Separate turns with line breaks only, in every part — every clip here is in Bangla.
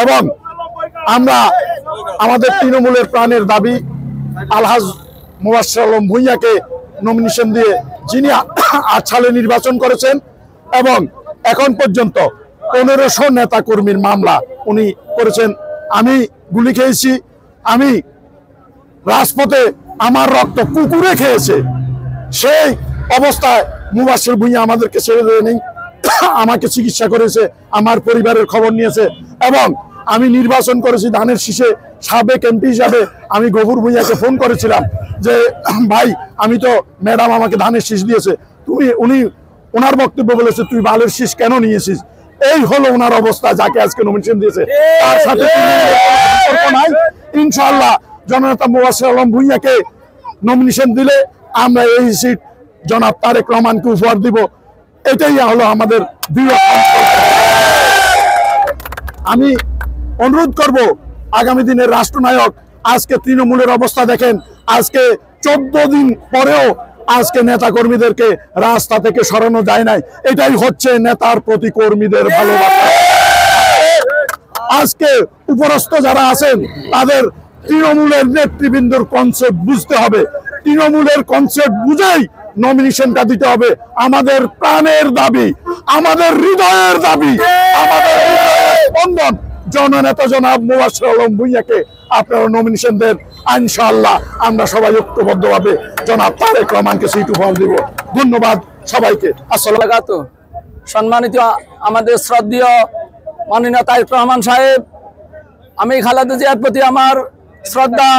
এবং আমরা আমাদের তৃণমূলের প্রাণের দাবি আলহাজ মোবাশ্বের আলম ভূঁইয়াকে নমিনেশন দিয়ে যিনি 8 সালে নির্বাচন করেছেন এবং এখন পর্যন্ত 1500 নেতা কর্মীর মামলা উনি করেছেন। আমি গুলি খেয়েছি, আমি রাজপথে আমার রক্ত কুকুরে খেয়েছে, সেই অবস্থায় মোবাশ্বের ভূঁইয়া আমাদেরকে ছেড়ে দেয়নি, আমাকে চিকিৎসা করেছে, আমার পরিবারের খবর নিয়েছে এবং আমি নির্বাচন করেছি ধানের শীষে। সাবেক এমপি হিসাবে আমি গফুর ভূঁইয়াকে ফোন করেছিলাম যে ভাই আমি তো ম্যাডাম আমাকে ধানের শীষ দিয়েছে, উনি ওনার বক্তব্য বলেছে তুই বালের শীষ কেন নিয়েছিস। এই হলো ওনার অবস্থা, যাকে আজকে নমিনেশন দিয়েছে তার সাথে নাই। ইনশাআল্লাহ জননেতা মোবাশ্বের আলম ভূঁইয়াকে নমিনেশন দিলে আমরা এই সিট জনাব তারেক রহমানকে উপহার দিব, এটাই হলো আমাদের দৃঢ়। আমি অনুরোধ করব আগামী দিনের রাষ্ট্রনায়ক, আজকে তৃণমূলের অবস্থা দেখেন, আজকে 14 দিন পরেও আজকে নেতা কর্মীদেরকে রাস্তা থেকে সরানো যায় নাই। এটাই হচ্ছে নেতার প্রতি কর্মীদের ভালোবাসা। আজকে উপরস্থ যারা আছেন তাদের তৃণমূলের নেতৃবৃন্দর কনসেপ্ট বুঝতে হবে, তৃণমূলের কনসেপ্ট বুঝেই নমিনেশনটা দিতে হবে। আমাদের প্রাণের দাবি, আমাদের হৃদয়ের দাবি, আমাদের স্পন্দন জননেতা জনাব মোবাশ্বের আলম ভূঁইয়াকে আপনারা নমিনেশন দেন। ইনশাআল্লাহ আমরা সবাই ঐক্যবদ্ধভাবে জনাব তারেক রহমানকে সিট উপহার দিব। ধন্যবাদ সবাইকে। আসসালামু আলাইকুম।
সম্মানিত আমাদের শ্রদ্ধেয় মাননীয় তারেক রহমান সাহেব, আমি খালেদা জিয়ার প্রতি আমার শ্রদ্ধা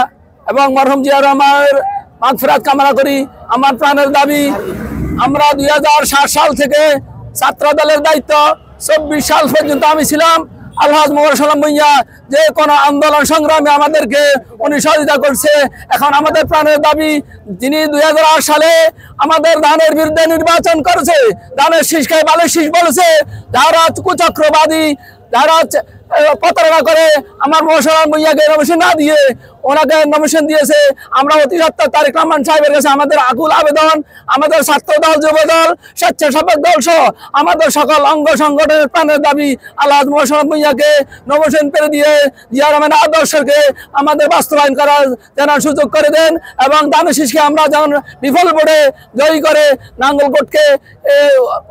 এবং মরহুম জিয়া রহমানের মাগফিরাত কামনা করি। আমার প্রাণের দাবি, আমরা 2007 সাল থেকে ছাত্র দলের দায়িত্ব 24 সাল পর্যন্ত আমি ছিলাম। আলহাজ মোবাশ্বের আলম ভূঁইয়া যে কোনো আন্দোলন সংগ্রামে আমাদেরকে উনি সহযোগিতা করছে। এখন আমাদের প্রাণের দাবি, যিনি 2008 সালে আমাদের ধানের বিরুদ্ধে নির্বাচন করেছে, ধানের শীষকে বালের শীষ বলেছে, যারা কুচক্রবাদী, যারা প্রতারণা করে আমার মোবাশ্বের আলম ভূঁইয়াকে নমিনেশন না দিয়ে ওনাকে নমিনেশন দিয়েছে। আমরা অতি সত্ত্বর তারেক রহমান সাহেবের কাছে আমাদের আকুল আবেদন, আমাদের ছাত্র দল, যুব দল, স্বেচ্ছাসেবক দল সহ আমাদের সকল অঙ্গ সংগঠনের প্রাণের দাবি আলহাজ মোবাশ্বের আলম ভূঁইয়াকে নমিনেশন পেরে দিয়ে জিয়া রহমানের আদর্শকে আমাদের বাস্তবায়ন করার যেন সুযোগ করে দেন এবং ধানের শীষকে আমরা যেন বিফল ভোটে জয়ী করে নাঙ্গলকোটকে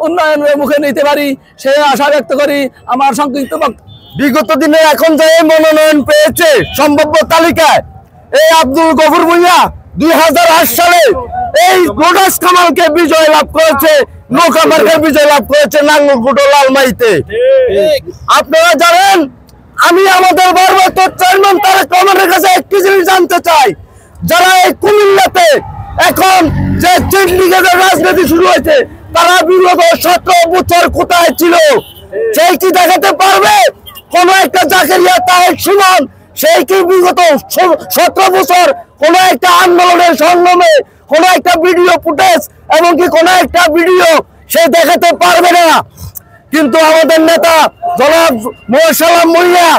উন্নয়নের মুখে নিতে পারি, সে আশা ব্যক্ত করি। আমার সংক্ষিপ্ত
বিগত দিনে এখন যে মনোনয়ন পেয়েছে সম্ভাব্য তালিকায় এই আব্দুল গফুর ভূঁইয়া 2008 সালে এই লোটাস কামালকে বিজয় লাভ করেছে, নৌকা মার্কার বিজয় লাভ করেছে নাঙ্গলকোট ও লালমাইতে। আপনারা জানেন, আমি আমাদের ভারপ্রাপ্ত চেয়ারম্যান তারেক রহমানের কাছে একটি জিনিস জানতে চাই, যারা এই কুমিল্লাতে এখন যে চিন্ডিকেটের রাজনীতি শুরু হয়েছে তারা বিগত 17 বছর কোথায় ছিল সেই কি দেখাতে পারবে? কোন একটা জাকেরিয়া তারেক সুমন সেই কি বিগত 17 বছর কোন একটা আন্দোলনের সংগ্রামে কোন একটা ভিডিও ফুটেজ এমনকি কোন একটা ভিডিও সে দেখাতে পারবে না? কিন্তু আমাদের নেতা জনাব মোবাশ্বের আলম ভূঁইয়া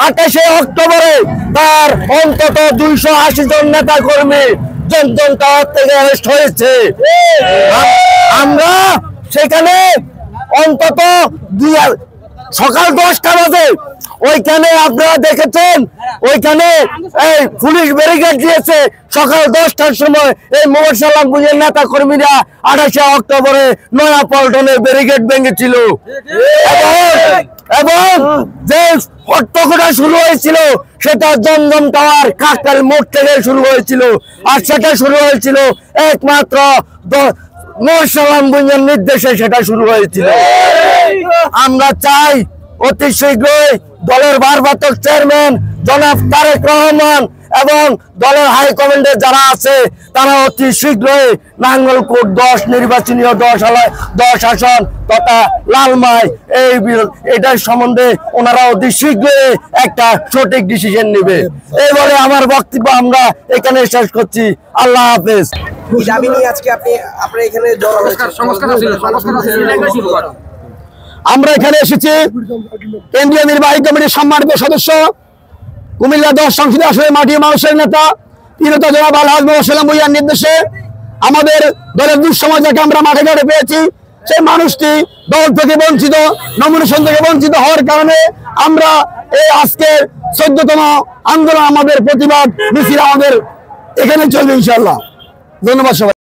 28 অক্টোবরে তার অন্তত 280 জন নেতা কর্মী জনগণ টাওয়ার থেকে অ্যারেস্ট হয়েছে। আমরা সেখানে অন্তত সকাল 10টা বাজে ওইখানে আপনারা দেখেছেন, ওইখানে এই পুলিশ ব্যারিকেড দিয়েছে। সকাল 10টার সময় এই মোবাশ্বের আলম ভূঁইয়ার নেতা কর্মীরা 28 অক্টোবরে নয়া পল্টনের ব্যারিকেড ভেঙেছিল এবং যে হট্টগোল শুরু হয়েছিল সেটা জমজম টাওয়ার কাকতাল মোড় থেকে শুরু হয়েছিল, আর সেটা শুরু হয়েছিল একমাত্র মোবাশ্বের আলম ভূঁইয়ার নির্দেশে সেটা শুরু হয়েছিল। আমরা চাই অতি শীঘ্রই দলের ভারপ্রাপ্ত চেয়ারম্যান জনাব তারেক রহমান এবং দলের হাইকমান্ডে যারা আছে তারা অতি শীঘ্রই নাঙ্গলকোট 10 নির্বাচনীয় 10 আসন তথা লালমাই এটার সম্বন্ধে ওনারা অতি শীঘ্রই একটা সঠিক ডিসিশন নেবে। এই বলে আমার বক্তব্য আমরা এখানে শেষ করছি। আল্লাহ হাফেজ। আমরা এখানে এসেছি কেন্দ্রীয় নির্বাহী কমিটির সম্মানিত সদস্য, কুমিল্লা 10 সংসদীয় আসনের মাটি মানুষের নেতা তিনতা জনাব আলহাজ মোবাশ্বের আলম ভূঁইয়ার নির্দেশে আমাদের দলের দুঃসময় যাকে আমরা মাঠে ঘাটে পেয়েছি, সেই মানুষটি দল থেকে বঞ্চিত, নমিনেশন থেকে বঞ্চিত হওয়ার কারণে আমরা এই আজকের 14তম আন্দোলন, আমাদের প্রতিবাদ মিছিল আমাদের এখানে চলবে ইনশাআল্লাহ। ধন্যবাদ সবাই।